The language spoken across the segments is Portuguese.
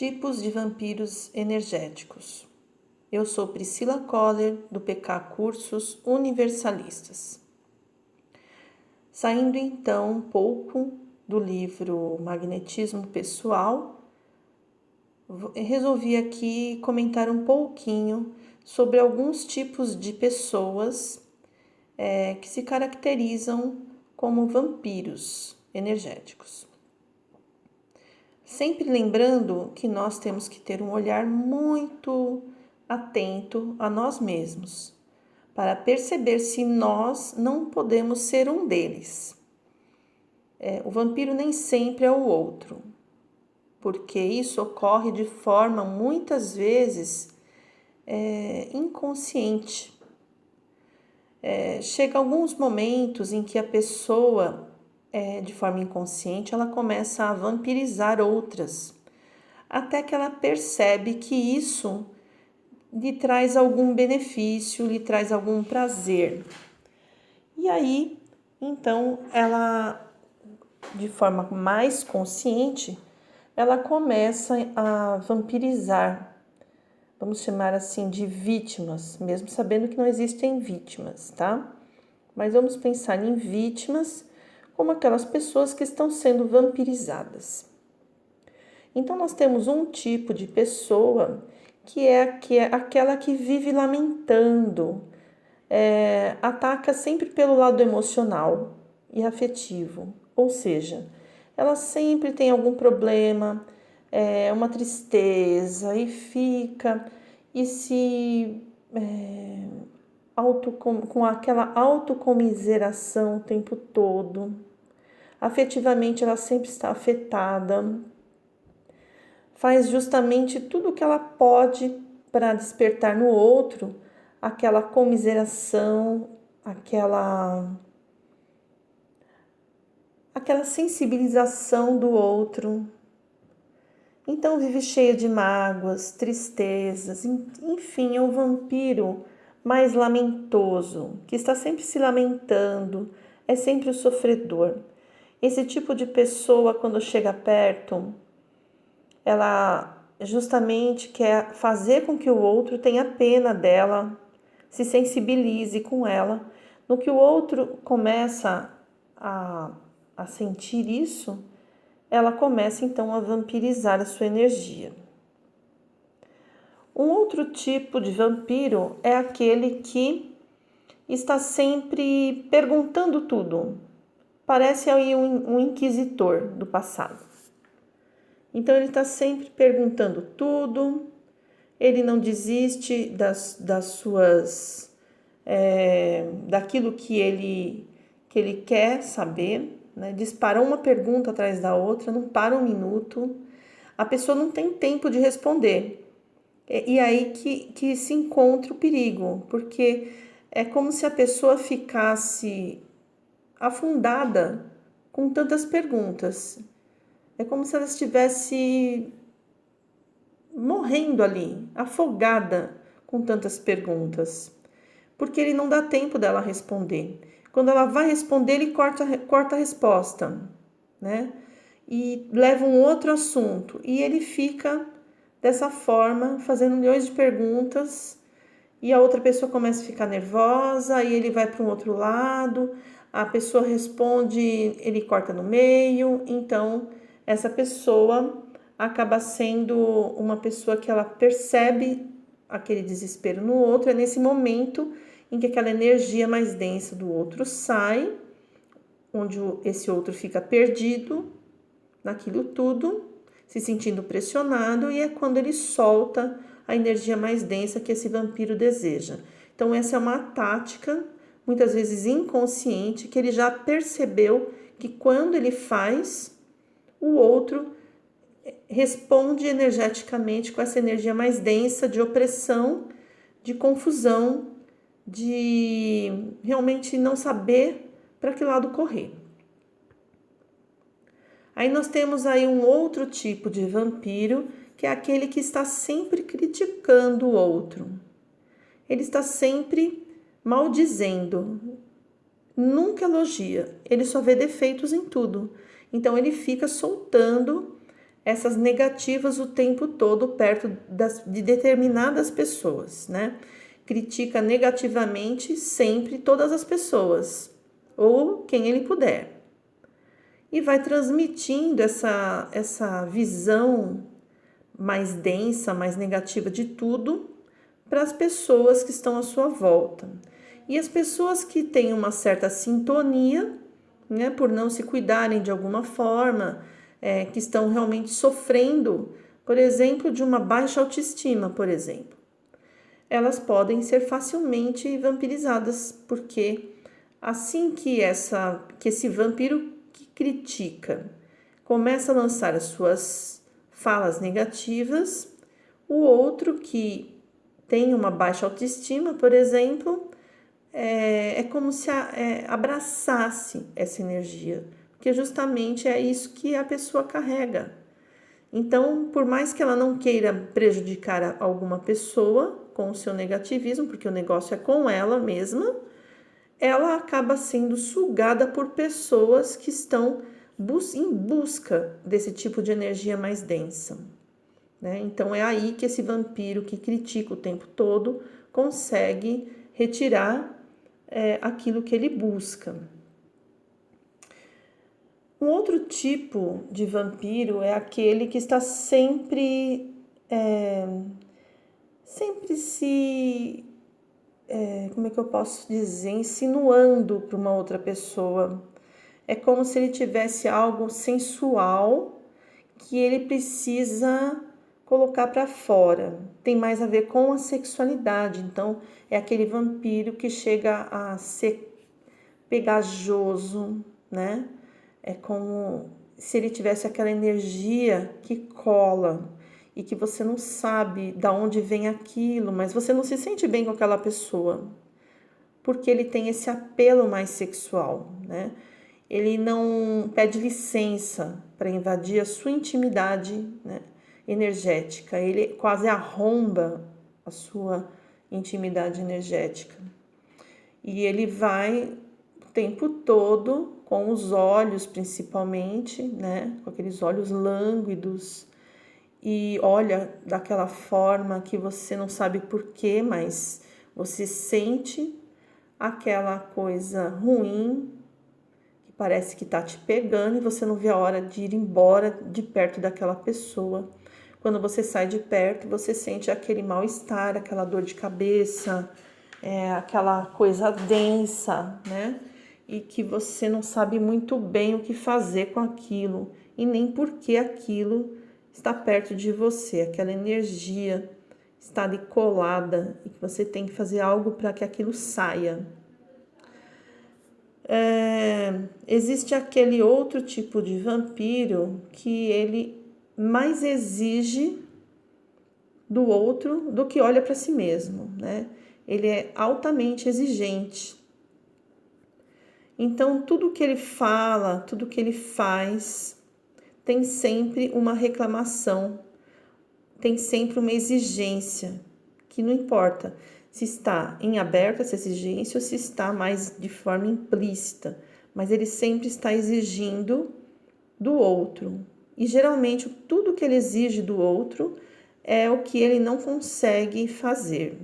Tipos de vampiros energéticos. Eu sou Priscila Coller, do PK Cursos Universalistas. Saindo então um pouco do livro Magnetismo Pessoal, resolvi aqui comentar um pouquinho sobre alguns tipos de pessoas que se caracterizam como vampiros energéticos. Sempre lembrando que nós temos que ter um olhar muito atento a nós mesmos, para perceber se nós não podemos ser um deles. O vampiro nem sempre é o outro, porque isso ocorre de forma muitas vezes inconsciente. Chega alguns momentos em que a pessoa, de forma inconsciente, ela começa a vampirizar outras, até que ela percebe que isso lhe traz algum benefício, lhe traz algum prazer. E aí, então, ela, de forma mais consciente, ela começa a vampirizar, vamos chamar assim de vítimas, mesmo sabendo que não existem vítimas, tá? Mas vamos pensar em vítimas como aquelas pessoas que estão sendo vampirizadas. Então, nós temos um tipo de pessoa que é aquela que vive lamentando, ataca sempre pelo lado emocional e afetivo, ou seja, ela sempre tem algum problema, uma tristeza e fica e se com aquela autocomiseração o tempo todo. Afetivamente ela sempre está afetada, faz justamente tudo o que ela pode para despertar no outro aquela comiseração, aquela sensibilização do outro. Então vive cheia de mágoas, tristezas, enfim, é um vampiro mais lamentoso, que está sempre se lamentando, é sempre o sofredor. Esse tipo de pessoa, quando chega perto, ela justamente quer fazer com que o outro tenha pena dela, se sensibilize com ela. No que o outro começa a sentir isso, ela começa então a vampirizar a sua energia. Um outro tipo de vampiro é aquele que está sempre perguntando tudo. Parece aí um inquisitor do passado. Então ele está sempre perguntando tudo, ele não desiste das suas, daquilo que ele quer saber, né? Dispara uma pergunta atrás da outra, não para um minuto, a pessoa não tem tempo de responder. E aí que se encontra o perigo, porque é como se a pessoa ficasse afundada com tantas perguntas. É como se ela estivesse morrendo ali, afogada com tantas perguntas, porque ele não dá tempo dela responder. Quando ela vai responder, ele corta a resposta, né? E leva um outro assunto. E ele fica dessa forma, fazendo milhões de perguntas, e a outra pessoa começa a ficar nervosa, aí ele vai para um outro lado, a pessoa responde, ele corta no meio. Então essa pessoa acaba sendo uma pessoa que ela percebe aquele desespero no outro. É nesse momento em que aquela energia mais densa do outro sai, onde esse outro fica perdido naquilo tudo, se sentindo pressionado, e é quando ele solta a energia mais densa que esse vampiro deseja. Então essa é uma tática, muitas vezes inconsciente, que ele já percebeu que quando ele faz, o outro responde energeticamente com essa energia mais densa de opressão, de confusão, de realmente não saber para que lado correr. Aí nós temos aí um outro tipo de vampiro, que é aquele que está sempre criticando o outro. Ele está sempre maldizendo, nunca elogia, ele só vê defeitos em tudo. Então ele fica soltando essas negativas o tempo todo perto de determinadas pessoas, né? Critica negativamente sempre todas as pessoas, ou quem ele puder. E vai transmitindo essa visão mais densa, mais negativa de tudo para as pessoas que estão à sua volta. E as pessoas que têm uma certa sintonia, né, por não se cuidarem de alguma forma, que estão realmente sofrendo, por exemplo, de uma baixa autoestima, por exemplo, elas podem ser facilmente vampirizadas, porque assim que esse vampiro que critica começa a lançar as suas falas negativas, o outro que tem uma baixa autoestima, por exemplo, é como se abraçasse essa energia, porque justamente é isso que a pessoa carrega. Então, por mais que ela não queira prejudicar alguma pessoa com o seu negativismo, porque o negócio é com ela mesma, ela acaba sendo sugada por pessoas que estão em busca desse tipo de energia mais densa, né? Então é aí que esse vampiro que critica o tempo todo consegue retirar aquilo que ele busca. Um outro tipo de vampiro é aquele que está sempre como é que eu posso dizer, insinuando para uma outra pessoa. É como se ele tivesse algo sensual que ele precisa colocar para fora. Tem mais a ver com a sexualidade. Então, é aquele vampiro que chega a ser pegajoso, né? É como se ele tivesse aquela energia que cola e que você não sabe de onde vem aquilo, mas você não se sente bem com aquela pessoa, porque ele tem esse apelo mais sexual, né? Ele não pede licença para invadir a sua intimidade, né, energética, ele quase arromba a sua intimidade energética. E ele vai o tempo todo com os olhos, principalmente, né, com aqueles olhos lânguidos, e olha daquela forma que você não sabe porquê, mas você sente aquela coisa ruim que parece que tá te pegando e você não vê a hora de ir embora de perto daquela pessoa. Quando você sai de perto, você sente aquele mal-estar, aquela dor de cabeça, aquela coisa densa, né? E que você não sabe muito bem o que fazer com aquilo e nem por que aquilo está perto de você, aquela energia está ali colada e que você tem que fazer algo para que aquilo saia. Existe aquele outro tipo de vampiro que ele mais exige do outro do que olha para si mesmo, né? Ele é altamente exigente. Então, tudo que ele fala, tudo que ele faz, tem sempre uma reclamação, tem sempre uma exigência, que não importa se está em aberto essa exigência ou se está mais de forma implícita, mas ele sempre está exigindo do outro. E geralmente tudo que ele exige do outro é o que ele não consegue fazer.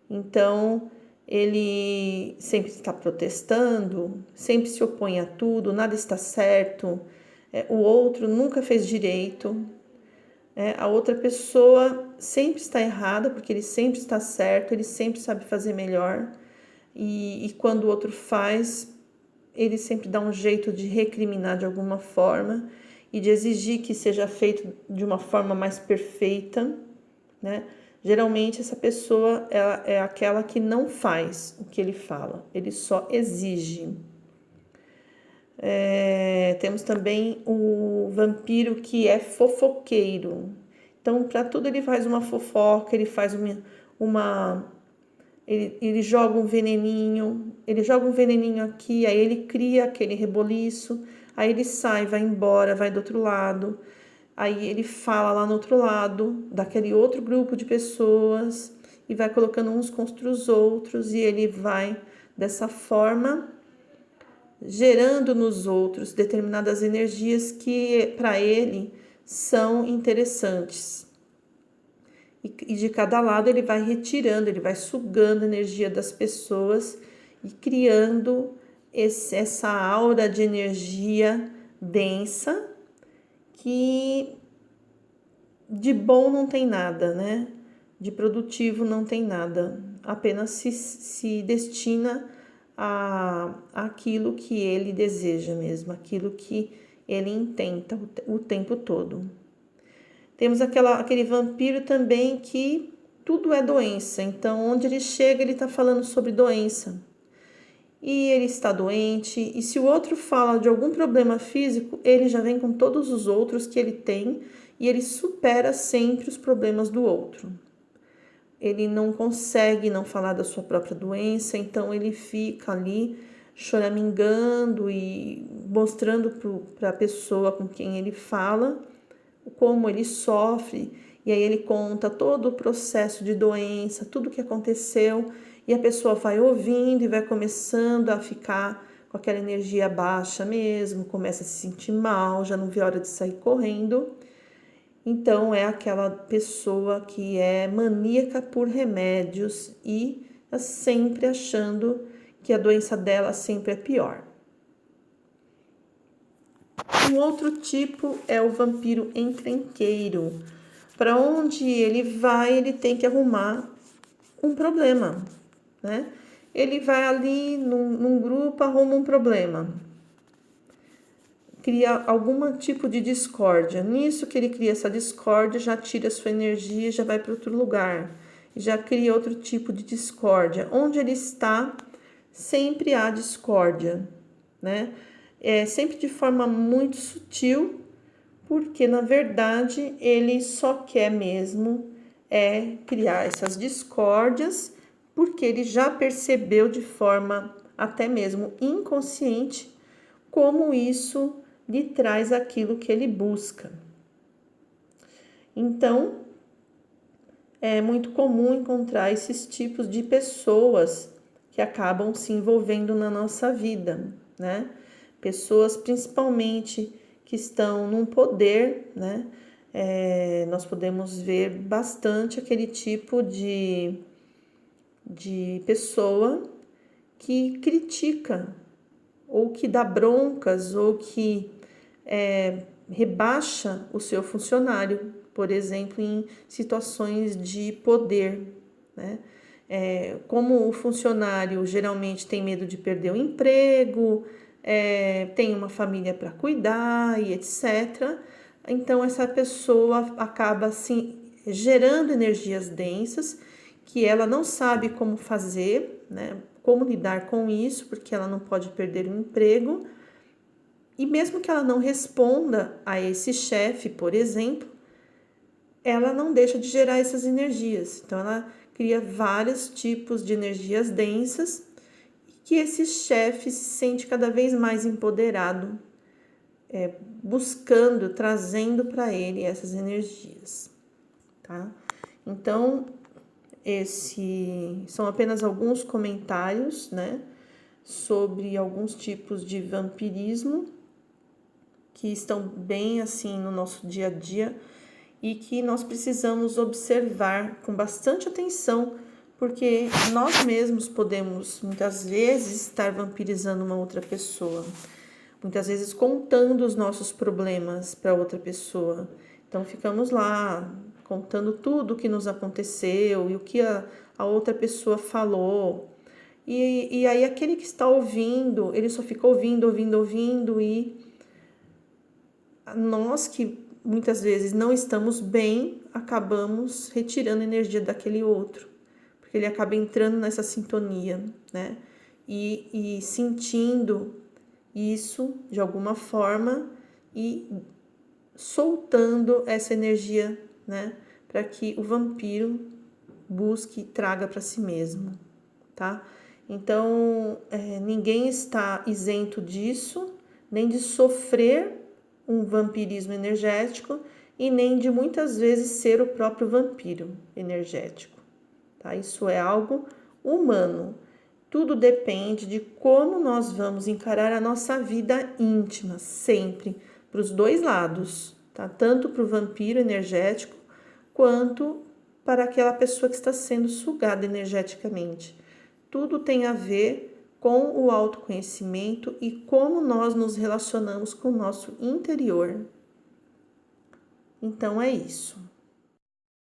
Então, ele sempre está protestando, sempre se opõe a tudo, nada está certo, o outro nunca fez direito, a outra pessoa sempre está errada, porque ele sempre está certo, ele sempre sabe fazer melhor, e quando o outro faz, ele sempre dá um jeito de recriminar de alguma forma e de exigir que seja feito de uma forma mais perfeita, né? Geralmente essa pessoa é aquela que não faz o que ele fala, ele só exige. Temos também o vampiro que é fofoqueiro. Então, para tudo ele faz uma fofoca, ele faz ele joga um veneninho, aqui, aí ele cria aquele reboliço, aí ele sai, vai embora, vai do outro lado, aí ele fala lá no outro lado, daquele outro grupo de pessoas, e vai colocando uns contra os outros, e ele vai, dessa forma, gerando nos outros determinadas energias que, para ele, são interessantes. E de cada lado ele vai retirando, ele vai sugando a energia das pessoas e criando essa aura de energia densa que de bom não tem nada, né? De produtivo não tem nada, apenas se destina a aquilo que ele deseja mesmo, aquilo que ele intenta o tempo todo. Temos aquele vampiro também que tudo é doença, então onde ele chega ele está falando sobre doença. E ele está doente, e se o outro fala de algum problema físico, ele já vem com todos os outros que ele tem e ele supera sempre os problemas do outro. Ele não consegue não falar da sua própria doença, então ele fica ali choramingando e mostrando para a pessoa com quem ele fala como ele sofre, e aí ele conta todo o processo de doença, tudo o que aconteceu, e a pessoa vai ouvindo e vai começando a ficar com aquela energia baixa mesmo, começa a se sentir mal, já não vê a hora de sair correndo. Então é aquela pessoa que é maníaca por remédios e está sempre achando que a doença dela sempre é pior. Um outro tipo é o vampiro encrenqueiro. Para onde ele vai, ele tem que arrumar um problema, né? Ele vai ali num grupo, arruma um problema. Cria algum tipo de discórdia. Nisso que ele cria essa discórdia, já tira a sua energia e já vai para outro lugar. Já cria outro tipo de discórdia. Onde ele está, sempre há discórdia, né? Sempre de forma muito sutil, porque na verdade ele só quer mesmo criar essas discórdias, porque ele já percebeu de forma até mesmo inconsciente como isso lhe traz aquilo que ele busca. Então, é muito comum encontrar esses tipos de pessoas que acabam se envolvendo na nossa vida, né? Pessoas principalmente que estão num poder, né? Nós podemos ver bastante aquele tipo de pessoa que critica, ou que dá broncas, ou que rebaixa o seu funcionário, por exemplo, em situações de poder, né? Como o funcionário geralmente tem medo de perder o emprego, tem uma família para cuidar e etc. Então, essa pessoa acaba assim, gerando energias densas que ela não sabe como fazer, né? Como lidar com isso, porque ela não pode perder o emprego. E mesmo que ela não responda a esse chefe, por exemplo, ela não deixa de gerar essas energias. Então, ela cria vários tipos de energias densas e que esse chefe se sente cada vez mais empoderado, buscando, trazendo para ele essas energias, tá? Então, são apenas alguns comentários, né, sobre alguns tipos de vampirismo que estão bem assim no nosso dia a dia e que nós precisamos observar com bastante atenção, porque nós mesmos podemos muitas vezes estar vampirizando uma outra pessoa, muitas vezes contando os nossos problemas para outra pessoa. Então ficamos lá contando tudo o que nos aconteceu e o que a outra pessoa falou. E aí aquele que está ouvindo, ele só fica ouvindo e nós que muitas vezes não estamos bem, acabamos retirando energia daquele outro, porque ele acaba entrando nessa sintonia, né? E sentindo isso de alguma forma e soltando essa energia, né? Para que o vampiro busque e traga para si mesmo, tá? Então, ninguém está isento disso, nem de sofrer um vampirismo energético e nem de muitas vezes ser o próprio vampiro energético, tá? Isso é algo humano. Tudo depende de como nós vamos encarar a nossa vida íntima, sempre, para os dois lados, tá? Tanto para o vampiro energético, quanto para aquela pessoa que está sendo sugada energeticamente. Tudo tem a ver com o autoconhecimento e como nós nos relacionamos com o nosso interior. Então é isso.